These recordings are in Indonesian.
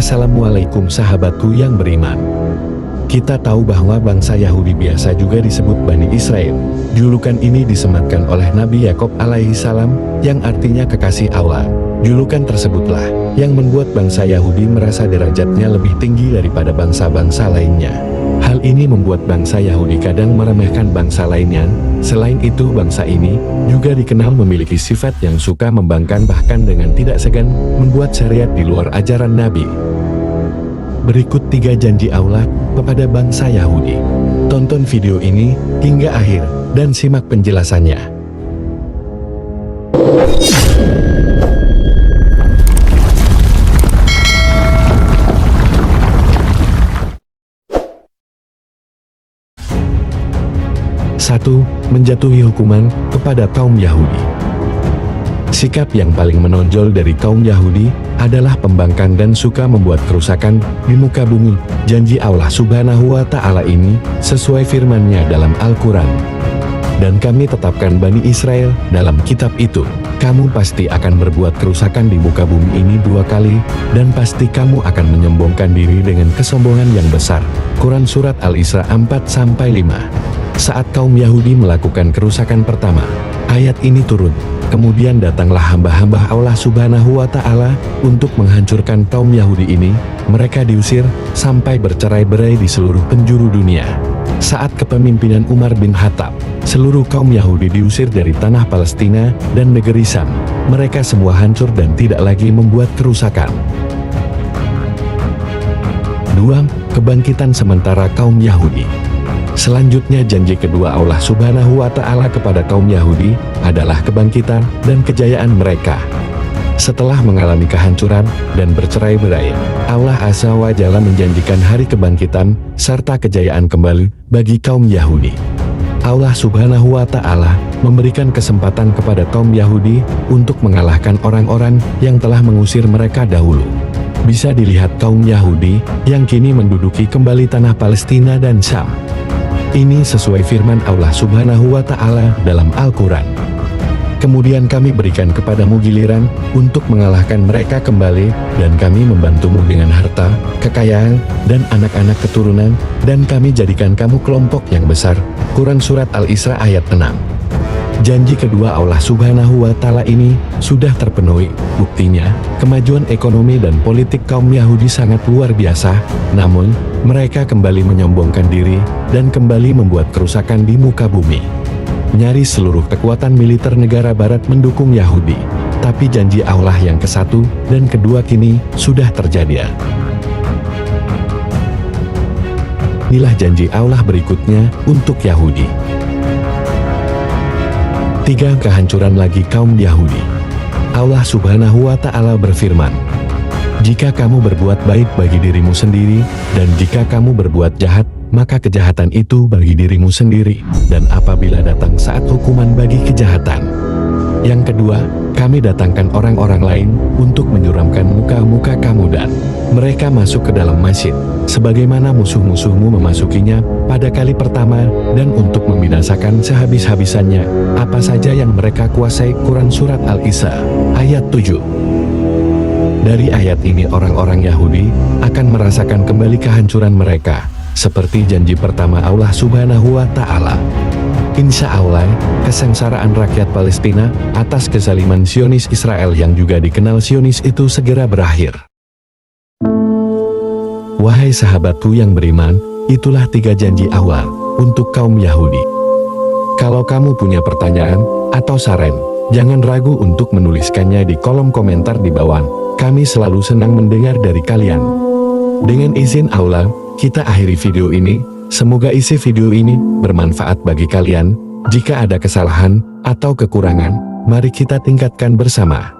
Assalamualaikum sahabatku yang beriman. Kita tahu bahwa bangsa Yahudi biasa juga disebut Bani Israel. Julukan ini disematkan oleh Nabi Yakub alaihi salam, yang artinya kekasih Allah. Julukan tersebutlah yang membuat bangsa Yahudi merasa derajatnya lebih tinggi daripada bangsa-bangsa lainnya. Hal ini membuat bangsa Yahudi kadang meremehkan bangsa lainnya. Selain itu, bangsa ini juga dikenal memiliki sifat yang suka membangkang, bahkan dengan tidak segan membuat syariat di luar ajaran Nabi. Berikut 3 janji Allah kepada bangsa Yahudi. Tonton video ini hingga akhir dan simak penjelasannya. Satu, menjatuhi hukuman kepada kaum Yahudi. Sikap yang paling menonjol dari kaum Yahudi adalah pembangkang dan suka membuat kerusakan di muka bumi. Janji Allah Subhanahu wa Ta'ala ini sesuai firman-Nya dalam Al-Quran. Dan kami tetapkan Bani Israel dalam kitab itu. Kamu pasti akan berbuat kerusakan di muka bumi ini 2 kali, dan pasti kamu akan menyombongkan diri dengan kesombongan yang besar. Quran Surat Al-Isra 4-5. Saat kaum Yahudi melakukan kerusakan pertama, ayat ini turun. Kemudian datanglah hamba-hamba Allah Subhanahu wa Ta'ala untuk menghancurkan kaum Yahudi ini. Mereka diusir sampai bercerai-berai di seluruh penjuru dunia. Saat kepemimpinan Umar bin Khattab, seluruh kaum Yahudi diusir dari tanah Palestina dan negeri Syam. Mereka semua hancur dan tidak lagi membuat kerusakan. 2. Kebangkitan sementara kaum Yahudi. Selanjutnya, janji kedua Allah Subhanahu wa Ta'ala kepada kaum Yahudi adalah kebangkitan dan kejayaan mereka. Setelah mengalami kehancuran dan bercerai-berai, Allah Azza wa Jalla menjanjikan hari kebangkitan serta kejayaan kembali bagi kaum Yahudi. Allah Subhanahu wa Ta'ala memberikan kesempatan kepada kaum Yahudi untuk mengalahkan orang-orang yang telah mengusir mereka dahulu. Bisa dilihat kaum Yahudi yang kini menduduki kembali tanah Palestina dan Syam. Ini sesuai firman Allah Subhanahu wa Ta'ala dalam Al-Quran. Kemudian kami berikan kepadamu giliran untuk mengalahkan mereka kembali, dan kami membantumu dengan harta, kekayaan, dan anak-anak keturunan, dan kami jadikan kamu kelompok yang besar. Quran Surat Al-Isra ayat 6. Janji kedua Allah Subhanahu wa Ta'ala ini sudah terpenuhi. Buktinya, kemajuan ekonomi dan politik kaum Yahudi sangat luar biasa, namun mereka kembali menyombongkan diri dan kembali membuat kerusakan di muka bumi. Nyaris seluruh kekuatan militer negara barat mendukung Yahudi, tapi janji Allah yang ke-1 dan kedua kini sudah terjadi. Inilah janji Allah berikutnya untuk Yahudi. 3. Kehancuran lagi kaum Yahudi. Allah Subhanahu wa Ta'ala berfirman, "Jika kamu berbuat baik bagi dirimu sendiri, dan jika kamu berbuat jahat, maka kejahatan itu bagi dirimu sendiri, dan apabila datang saat hukuman bagi kejahatan." Yang kedua, kami datangkan orang-orang lain untuk menyuramkan muka-muka kamu dan mereka masuk ke dalam masjid, sebagaimana musuh-musuhmu memasukinya pada kali pertama, dan untuk membinasakan sehabis-habisannya apa saja yang mereka kuasai. Quran Surat Al-Isra ayat 7. Dari ayat ini orang-orang Yahudi akan merasakan kembali kehancuran mereka, seperti janji pertama Allah Subhanahu wa Ta'ala. Insya Allah, kesengsaraan rakyat Palestina atas kezaliman Zionis Israel yang juga dikenal Zionis itu segera berakhir. Wahai sahabatku yang beriman, itulah 3 janji Allah untuk kaum Yahudi. Kalau kamu punya pertanyaan atau saran, jangan ragu untuk menuliskannya di kolom komentar di bawah. Kami selalu senang mendengar dari kalian. Dengan izin Allah, kita akhiri video ini. Semoga isi video ini bermanfaat bagi kalian. Jika ada kesalahan atau kekurangan, mari kita tingkatkan bersama.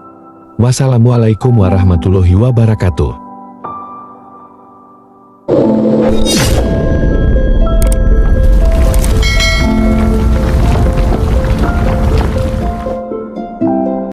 Wassalamualaikum warahmatullahi wabarakatuh.